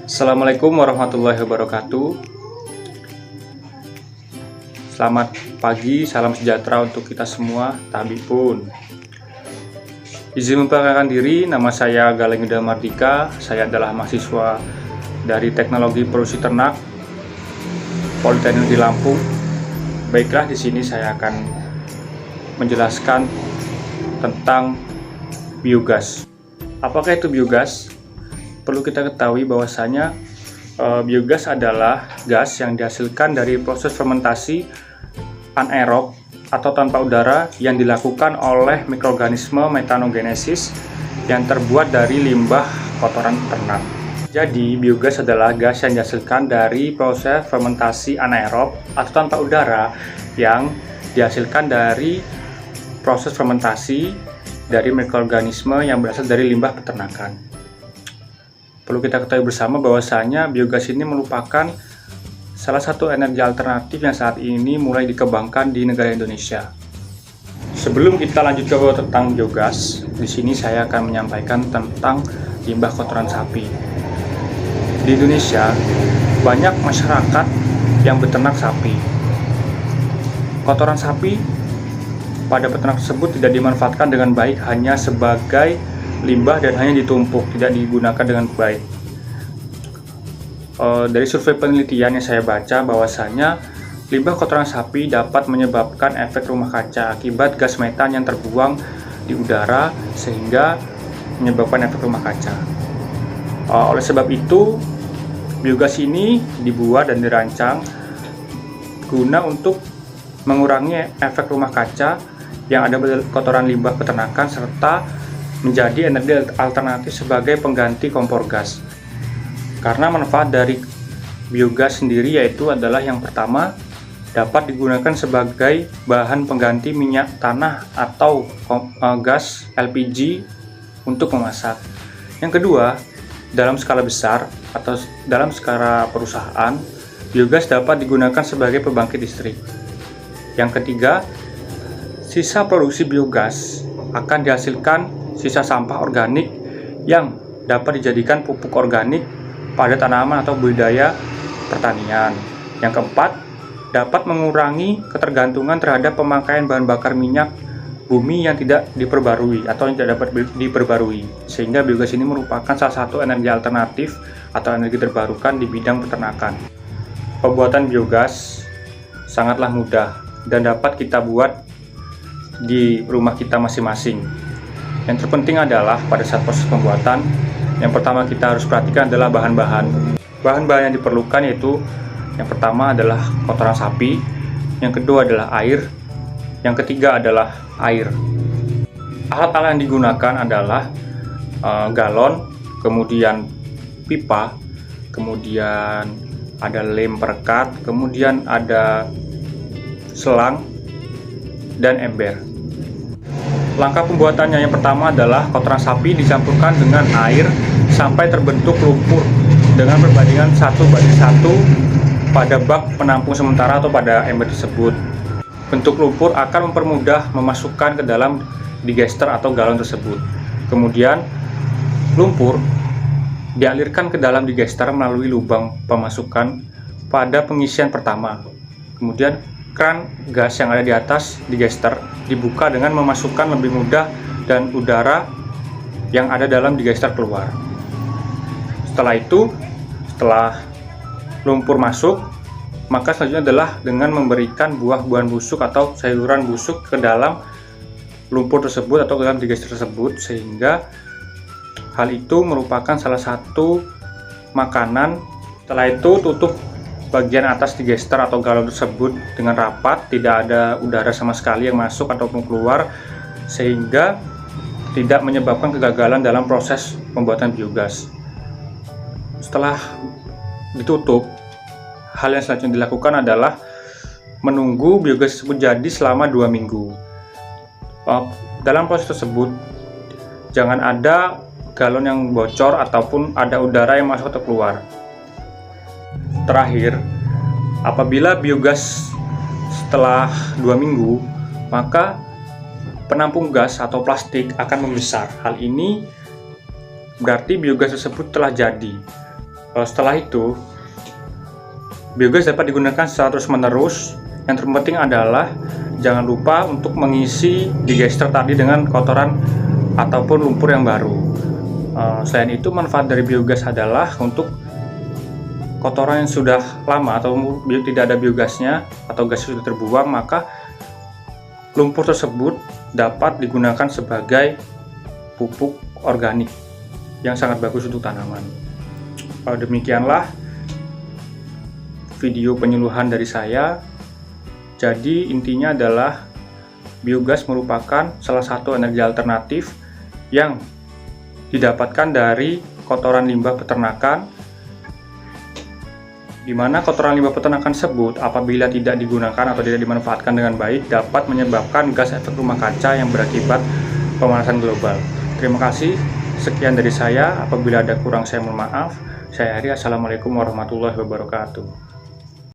Assalamualaikum warahmatullahi wabarakatuh. Selamat pagi, salam sejahtera untuk kita semua, tabipun. Izin memperkenalkan diri, nama saya Galeng Yuda Mardika. Saya adalah mahasiswa dari Teknologi Produksi Ternak Politeknik di Lampung. Baiklah, di sini saya akan menjelaskan tentang biogas. Apakah itu biogas? Perlu kita ketahui bahwasanya biogas adalah gas yang dihasilkan dari proses fermentasi anaerob atau tanpa udara yang dilakukan oleh mikroorganisme metanogenesis yang terbuat dari limbah kotoran ternak. Jadi, biogas adalah gas yang dihasilkan dari proses fermentasi anaerob atau tanpa udara yang dihasilkan dari proses fermentasi dari mikroorganisme yang berasal dari limbah peternakan. Perlu kita ketahui bersama bahwasanya biogas ini merupakan salah satu energi alternatif yang saat ini mulai dikembangkan di negara Indonesia. Sebelum kita lanjut ke tentang biogas, di sini saya akan menyampaikan tentang limbah kotoran sapi. Di Indonesia, banyak masyarakat yang beternak sapi. Kotoran sapi pada peternak tersebut tidak dimanfaatkan dengan baik hanya sebagai limbah dan hanya ditumpuk, tidak digunakan dengan baik. Dari survei penelitian yang saya baca bahwasanya limbah kotoran sapi dapat menyebabkan efek rumah kaca akibat gas metan yang terbuang di udara sehingga menyebabkan efek rumah kaca. Oleh sebab itu, biogas ini dibuat dan dirancang guna untuk mengurangi efek rumah kaca yang ada pada kotoran limbah peternakan serta menjadi energi alternatif sebagai pengganti kompor gas. Karena manfaat dari biogas sendiri yaitu adalah yang pertama, dapat digunakan sebagai bahan pengganti minyak tanah atau gas LPG untuk memasak. Yang kedua, dalam skala besar atau dalam skala perusahaan, biogas dapat digunakan sebagai pembangkit listrik. Yang ketiga, sisa produksi biogas akan dihasilkan sisa sampah organik yang dapat dijadikan pupuk organik pada tanaman atau budidaya pertanian. Yang keempat, dapat mengurangi ketergantungan terhadap pemakaian bahan bakar minyak bumi yang tidak diperbarui atau yang tidak dapat diperbarui, sehingga biogas ini merupakan salah satu energi alternatif atau energi terbarukan di bidang peternakan. Pembuatan biogas sangatlah mudah dan dapat kita buat di rumah kita masing-masing. Yang terpenting adalah pada saat proses pembuatan, yang pertama kita harus perhatikan adalah bahan-bahan. Bahan-bahan yang diperlukan yaitu yang pertama adalah kotoran sapi, yang kedua adalah air, yang ketiga adalah air. Alat-alat yang digunakan adalah galon, kemudian pipa, kemudian ada lem perekat, kemudian ada selang, dan ember. Langkah pembuatannya yang pertama adalah kotoran sapi dicampurkan dengan air sampai terbentuk lumpur dengan perbandingan 1:1 pada bak penampung sementara atau pada ember tersebut. Bentuk lumpur akan mempermudah memasukkan ke dalam digester atau galon tersebut. Kemudian lumpur dialirkan ke dalam digester melalui lubang pemasukan pada pengisian pertama. Kemudian keran gas yang ada di atas digester dibuka dengan memasukkan lebih mudah dan udara yang ada dalam digester keluar. Setelah itu, setelah lumpur masuk, maka selanjutnya adalah dengan memberikan buah-buahan busuk atau sayuran busuk ke dalam lumpur tersebut atau ke dalam digester tersebut, sehingga hal itu merupakan salah satu makanan. Setelah itu, tutup bagian atas digester atau galon tersebut dengan rapat, tidak ada udara sama sekali yang masuk ataupun keluar, sehingga tidak menyebabkan kegagalan dalam proses pembuatan biogas. Setelah ditutup, hal yang selanjutnya dilakukan adalah menunggu biogas tersebut jadi selama 2 minggu. Dalam proses tersebut, jangan ada galon yang bocor ataupun ada udara yang masuk atau keluar. Terakhir, apabila biogas setelah 2 minggu, maka penampung gas atau plastik akan membesar. Hal ini berarti biogas tersebut telah jadi. Setelah itu, biogas dapat digunakan secara terus-menerus. Yang terpenting adalah jangan lupa untuk mengisi digester tadi dengan kotoran ataupun lumpur yang baru. Selain itu, manfaat dari biogas adalah untuk kotoran yang sudah lama atau tidak ada biogasnya atau gas sudah terbuang, maka lumpur tersebut dapat digunakan sebagai pupuk organik yang sangat bagus untuk tanaman. Demikianlah video penyuluhan dari saya. Jadi intinya adalah biogas merupakan salah satu energi alternatif yang didapatkan dari kotoran limbah peternakan, di mana kotoran limbah peternakan tersebut apabila tidak digunakan atau tidak dimanfaatkan dengan baik dapat menyebabkan gas efek rumah kaca yang berakibat pemanasan global. Terima kasih, sekian dari saya. Apabila ada kurang saya mohon maaf. Saya Ari, assalamualaikum warahmatullahi wabarakatuh.